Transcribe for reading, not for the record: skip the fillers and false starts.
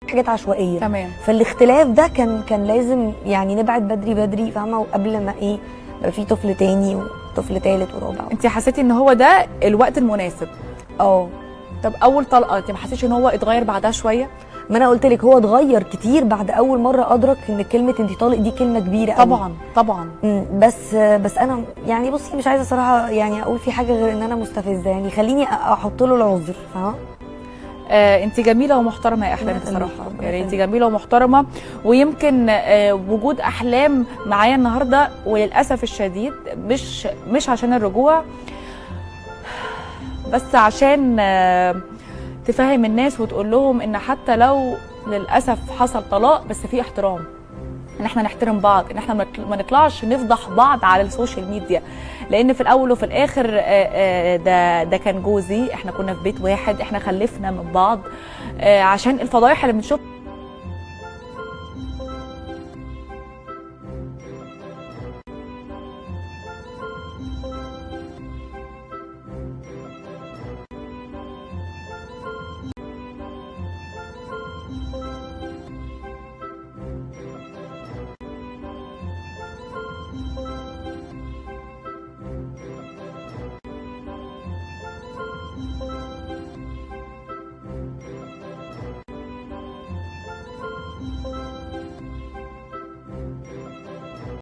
حاجات عشوائيه. تمام. فالاختلاف ده كان لازم يعني نبعد بدري فاهمه، وقبل ما ايه يبقى في طفل تاني وطفل تالت ورابع. انت حسيتي ان هو ده الوقت المناسب؟ طب اول طلقه انت ما حسيتيش ان هو اتغير بعدها شويه؟ ما انا قلت لك هو اتغير كتير بعد اول مره ادرك ان كلمه انت طالق دي كلمه كبيره قوي. طبعا طبعا. بس انا يعني بصي مش عايزه صراحه يعني اقول في حاجه غير ان انا مستفزه، يعني خليني احط له العذر فاهمه. انت جميله ومحترمه يا احلام بصراحه، يعني انت جميله ومحترمه، ويمكن وجود احلام معايا النهارده وللاسف الشديد مش عشان الرجوع، بس عشان تفهم الناس وتقول لهم ان حتى لو للاسف حصل طلاق بس في احترام، ان احنا نحترم بعض، ان احنا ما نطلعش نفضح بعض على السوشيال ميديا، لان في الاول وفي الاخر ده كان جوزي، احنا كنا في بيت واحد، احنا خلفنا من بعض، عشان الفضايح اللي بنشوفها